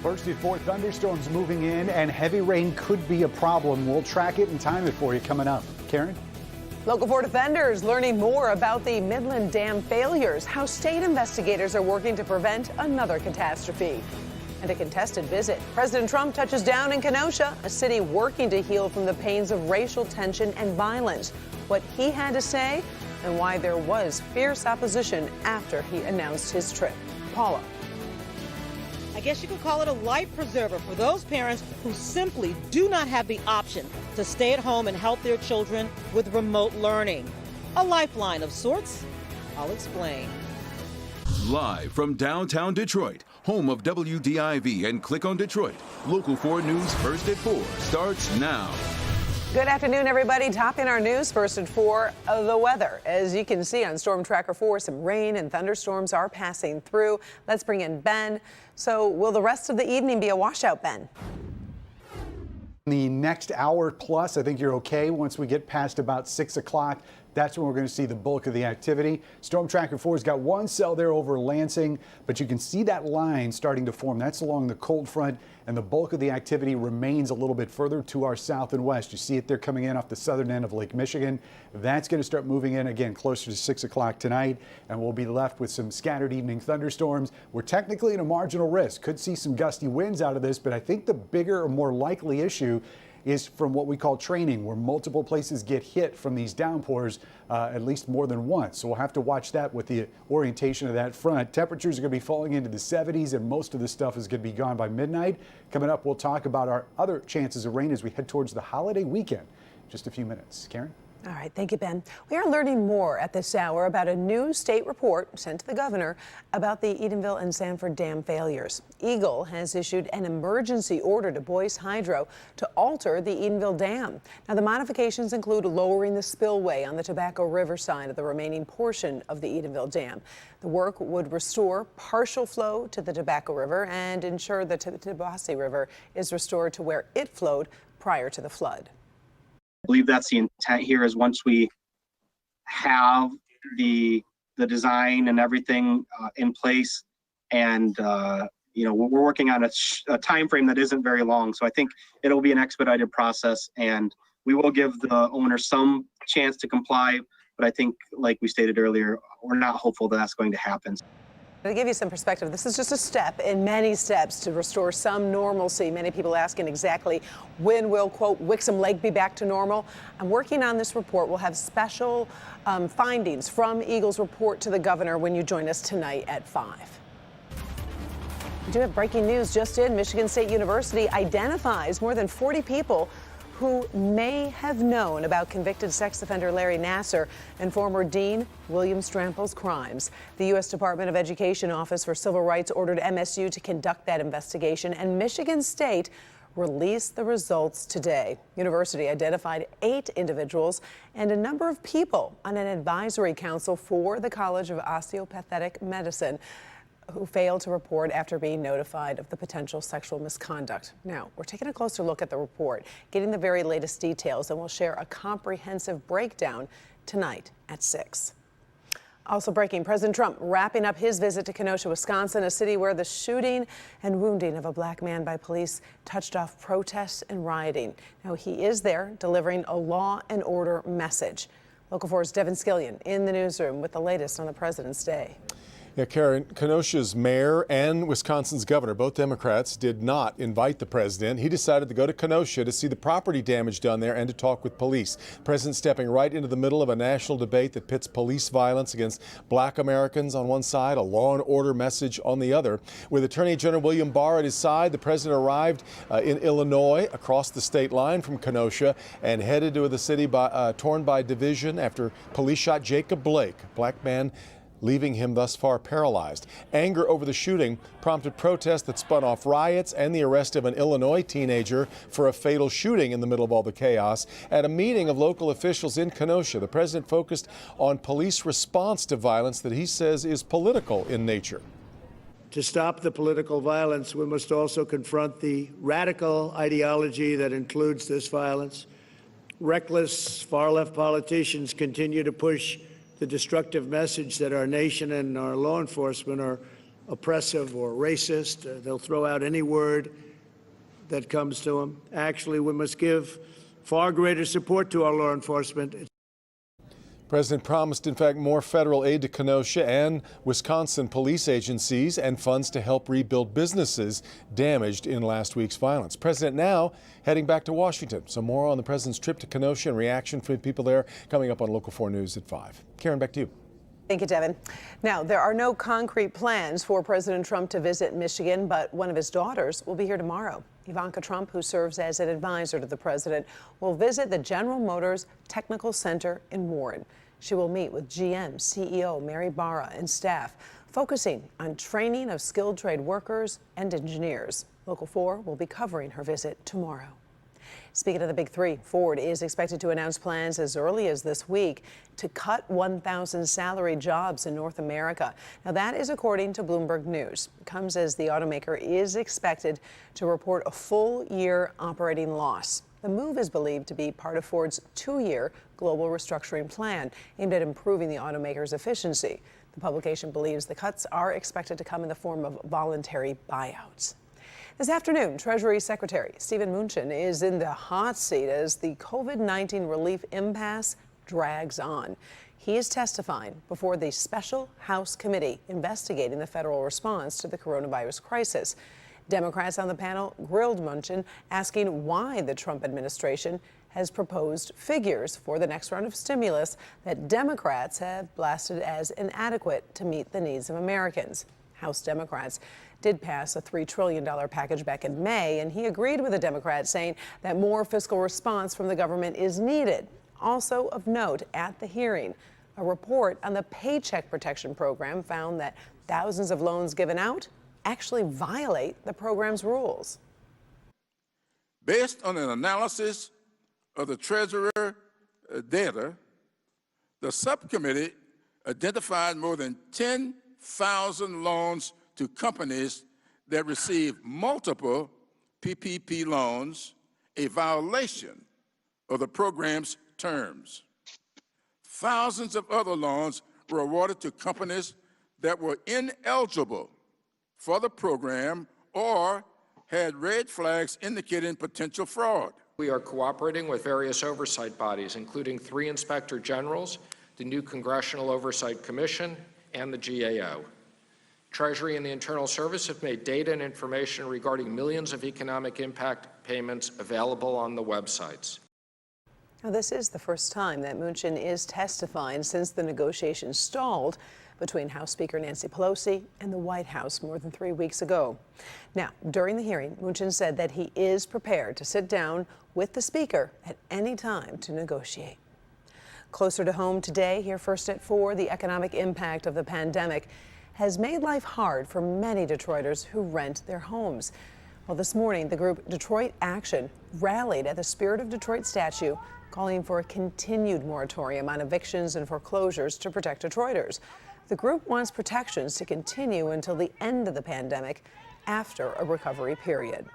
First and fourth thunderstorms moving in, and heavy rain could be a problem. We'll track it and time it for you coming up. Karen? Local 4 defenders learning more about the Midland Dam failures, how state investigators are working to prevent another catastrophe. And a contested visit. President Trump touches down in Kenosha, a city working to heal from the pains of racial tension and violence. What he had to say and why there was fierce opposition after he announced his trip. Paula. I guess you could call it a life preserver for those parents who simply do not have the option to stay at home and help their children with remote learning. A lifeline of sorts. I'll explain. Live from downtown Detroit, home of WDIV and Click on Detroit, Local 4 News First at 4 starts now. Good afternoon, everybody. Topping our news first at 4, the weather. As you can see on Storm Tracker 4, some rain and thunderstorms are passing through. Let's bring in Ben. So will the rest of the evening be a washout, Ben? The next hour plus, I think you're okay. Once we get past about 6 o'clock, that's when we're going to see the bulk of the activity. Storm Tracker 4's got one cell there over Lansing, but you can see that line starting to form. That's along the cold front, and the bulk of the activity remains a little bit further to our south and west. You see it there coming in off the southern end of Lake Michigan. That's going to start moving in again closer to 6 o'clock tonight, and we'll be left with some scattered evening thunderstorms. We're technically in a marginal risk. Could see some gusty winds out of this, but I think the bigger or more likely issue is from what we call training, where multiple places get hit from these downpours at least more than once. So we'll have to watch that with the orientation of that front. Temperatures are going to be falling into the 70s, and most of this stuff is going to be gone by midnight. Coming up, we'll talk about our other chances of rain as we head towards the holiday weekend. Just a few minutes. Karen? All right, thank you, Ben. We are learning more at this hour about a new state report sent to the governor about the Edenville and Sanford Dam failures. Eagle has issued an emergency order to Boyce Hydro to alter the Edenville Dam. Now, the modifications include lowering the spillway on the Tobacco River side of the remaining portion of the Edenville Dam. The work would restore partial flow to the Tobacco River and ensure the Tibasi River is restored to where it flowed prior to the flood. I believe that's the intent here, is once we have the design and everything in place, and we're working on a time frame that isn't very long. So I think it'll be an expedited process, and we will give the owner some chance to comply. But I think, like we stated earlier, we're not hopeful that that's going to happen. To give you some perspective, this is just a step in many steps to restore some normalcy. Many people asking exactly when will, quote, Wixom Lake be back to normal. I'm working on this report. We'll have special findings from Eagle's report to the governor when you join us tonight at 5. We do have breaking news just in. Michigan State University identifies more than 40 people who may have known about convicted sex offender Larry Nassar and former Dean William Strample's crimes. The U.S. Department of Education Office for Civil Rights ordered MSU to conduct that investigation, and Michigan State released the results today. University identified 8 individuals and a number of people on an advisory council for the College of Osteopathic Medicine who failed to report after being notified of the potential sexual misconduct. Now, we're taking a closer look at the report, getting the very latest details, and we'll share a comprehensive breakdown tonight at 6. Also breaking, President Trump wrapping up his visit to Kenosha, Wisconsin, a city where the shooting and wounding of a black man by police touched off protests and rioting. Now, he is there delivering a law and order message. Local 4's Devin Skillion in the newsroom with the latest on the President's Day. Yeah, Karen, Kenosha's mayor and Wisconsin's governor, both Democrats, did not invite the president. He decided to go to Kenosha to see the property damage done there and to talk with police. The president stepping right into the middle of a national debate that pits police violence against black Americans on one side, a law and order message on the other. With Attorney General William Barr at his side, the president arrived in Illinois across the state line from Kenosha and headed to the city torn by division after police shot Jacob Blake, a black man, leaving him thus far paralyzed. Anger over the shooting prompted protests that spun off riots and the arrest of an Illinois teenager for a fatal shooting in the middle of all the chaos. At a meeting of local officials in Kenosha, the president focused on police response to violence that he says is political in nature. To stop the political violence, we must also confront the radical ideology that includes this violence. Reckless, far-left politicians continue to push the destructive message that our nation and our law enforcement are oppressive or racist. They'll throw out any word that comes to them. Actually, we must give far greater support to our law enforcement. The president promised, in fact, more federal aid to Kenosha and Wisconsin police agencies and funds to help rebuild businesses damaged in last week's violence. President now heading back to Washington. So more on the president's trip to Kenosha and reaction from people there coming up on Local 4 News at 5. Karen, back to you. Thank you, Devin. Now, there are no concrete plans for President Trump to visit Michigan, but one of his daughters will be here tomorrow. Ivanka Trump, who serves as an advisor to the president, will visit the General Motors Technical Center in Warren. She will meet with GM CEO Mary Barra and staff, focusing on training of skilled trade workers and engineers. Local 4 will be covering her visit tomorrow. Speaking of the big three, Ford is expected to announce plans as early as this week to cut 1,000 salaried jobs in North America. Now, that is according to Bloomberg News. It comes as the automaker is expected to report a full-year operating loss. The move is believed to be part of Ford's 2-year global restructuring plan aimed at improving the automaker's efficiency. The publication believes the cuts are expected to come in the form of voluntary buyouts. This afternoon, Treasury Secretary Mnuchin is in the hot seat as the COVID-19 relief impasse drags on. He is testifying before the special House committee investigating the federal response to the coronavirus crisis. Democrats on the panel grilled Mnuchin, asking why the Trump administration has proposed figures for the next round of stimulus that Democrats have blasted as inadequate to meet the needs of Americans. House Democrats did pass a $3 trillion package back in May, and he agreed with the Democrats, saying that more fiscal response from the government is needed. Also of note at the hearing, a report on the Paycheck Protection Program found that thousands of loans given out actually violate the program's rules. Based on an analysis of the Treasurer data, the subcommittee identified more than 10,000 loans to companies that receive multiple PPP loans, a violation of the program's terms. Thousands of other loans were awarded to companies that were ineligible for the program or had red flags indicating potential fraud. We are cooperating with various oversight bodies, including 3 inspector generals, the new Congressional Oversight Commission, and the GAO. Treasury and the Internal Service have made data and information regarding millions of economic impact payments available on the websites. Now, this is the first time that Mnuchin is testifying since the negotiations stalled between House Speaker Nancy Pelosi and the White House more than 3 weeks ago. Now, during the hearing, Mnuchin said that he is prepared to sit down with the Speaker at any time to negotiate. Closer to home today, here first at 4, the economic impact of the pandemic has made life hard for many Detroiters who rent their homes. Well, this morning, the group Detroit Action rallied at the Spirit of Detroit statue, calling for a continued moratorium on evictions and foreclosures to protect Detroiters. The group wants protections to continue until the end of the pandemic after a recovery period.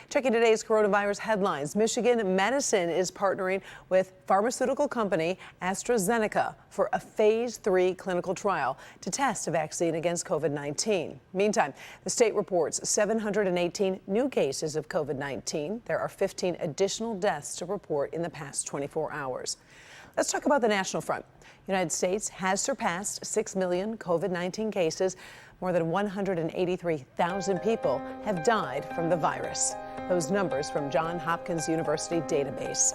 Checking today's coronavirus headlines, Michigan Medicine is partnering with pharmaceutical company AstraZeneca for a phase 3 clinical trial to test a vaccine against COVID-19. Meantime, the state reports 718 new cases of COVID-19. There are 15 additional deaths to report in the past 24 hours. Let's talk about the national front. The United States has surpassed 6 million COVID-19 cases. More than 183,000 people have died from the virus. Those numbers from Johns Hopkins University database.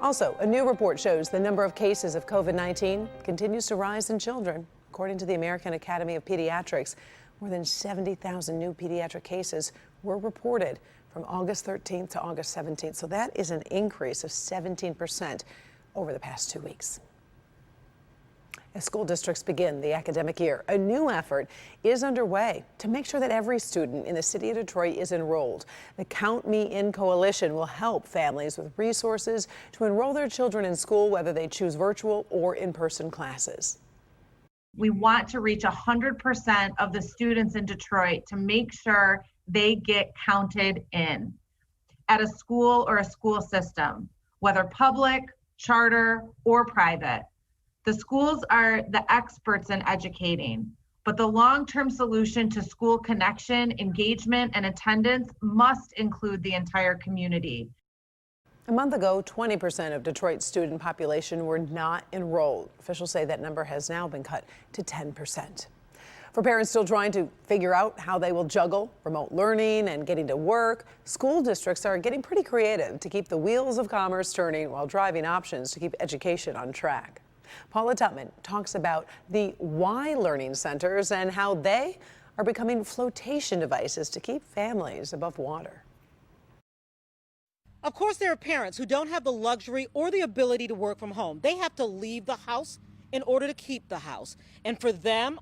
Also, a new report shows the number of cases of COVID-19 continues to rise in children. According to the American Academy of Pediatrics, more than 70,000 new pediatric cases were reported from August 13th to August 17th. So that is an increase of 17% over the past 2 weeks. As school districts begin the academic year, a new effort is underway to make sure that every student in the city of Detroit is enrolled. The Count Me In Coalition will help families with resources to enroll their children in school, whether they choose virtual or in-person classes. We want to reach 100% of the students in Detroit to make sure they get counted in at a school or a school system, whether public, charter, or private. The schools are the experts in educating. But the long-term solution to school connection, engagement, and attendance must include the entire community. A month ago, 20% of Detroit's student population were not enrolled. Officials say that number has now been cut to 10%. For parents still trying to figure out how they will juggle remote learning and getting to work, school districts are getting pretty creative to keep the wheels of commerce turning while driving options to keep education on track. Paula Tutman talks about the Y Learning Centers and how they are becoming flotation devices to keep families above water. Of course, there are parents who don't have the luxury or the ability to work from home. They have to leave the house in order to keep the house. And for them,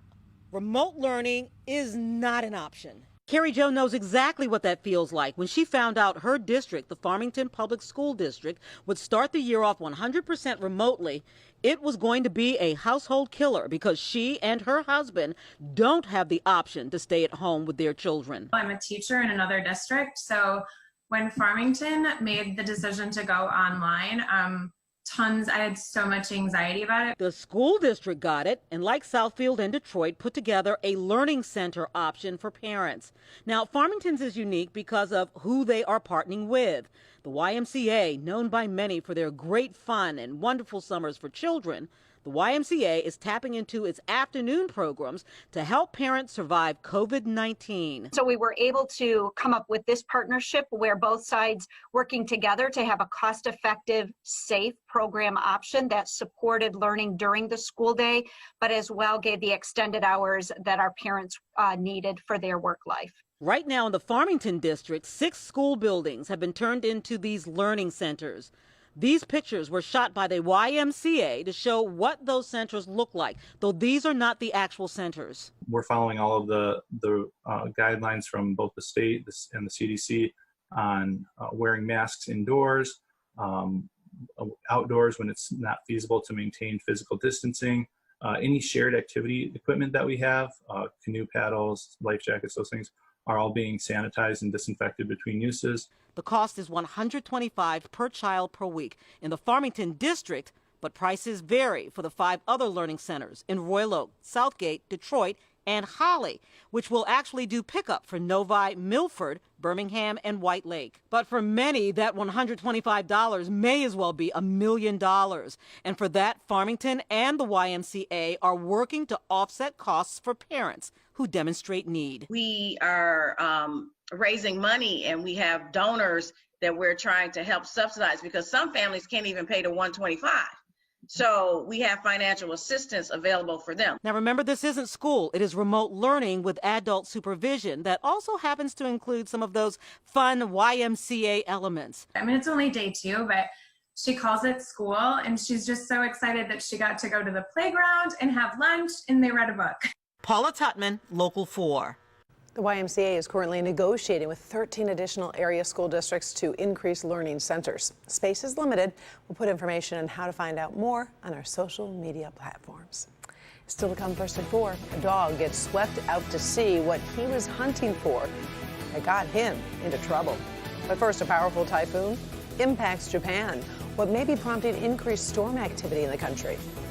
remote learning is not an option. Carrie Jo knows exactly what that feels like when she found out her district, the Farmington Public School District, would start the year off 100% remotely. It was going to be a household killer because she and her husband don't have the option to stay at home with their children. I'm a teacher in another district, so when Farmington made the decision to go online, I had so much anxiety about it. The school district got it, and like Southfield and Detroit, put together a learning center option for parents. Now, Farmington's is unique because of who they are partnering with. The YMCA, known by many for their great fun and wonderful summers for children, the YMCA is tapping into its afternoon programs to help parents survive COVID-19. So we were able to come up with this partnership where both sides working together to have a cost-effective, safe program option that supported learning during the school day, but as well gave the extended hours that our parents needed for their work life. Right now in the Farmington district, 6 school buildings have been turned into these learning centers. These pictures were shot by the YMCA to show what those centers look like, though these are not the actual centers. We're following all of the guidelines from both the state and the CDC on wearing masks indoors, outdoors when it's not feasible to maintain physical distancing. Any shared activity equipment that we have, canoe paddles, life jackets, those things, are all being sanitized and disinfected between uses. The cost is $125 per child per week in the Farmington district, but prices vary for the 5 other learning centers in Royal Oak, Southgate, Detroit, and Holly, which will actually do pickup for Novi, Milford, Birmingham, and White Lake. But for many, that $125 may as well be $1 million. And for that, Farmington and the YMCA are working to offset costs for parents who demonstrate need. We are raising money, and we have donors that we're trying to help subsidize because some families can't even pay the $125. So we have financial assistance available for them. Now remember, this isn't school. It is remote learning with adult supervision that also happens to include some of those fun YMCA elements. I mean, it's only day 2, but she calls it school, and she's just so excited that she got to go to the playground and have lunch, and they read a book. Paula Tutman, Local 4. The YMCA is currently negotiating with 13 additional area school districts to increase learning centers. Space is limited. We'll put information on how to find out more on our social media platforms. Still to come first at 4, a dog gets swept out to sea what he was hunting for that got him into trouble. But first, a powerful typhoon impacts Japan, what may be prompting increased storm activity in the country.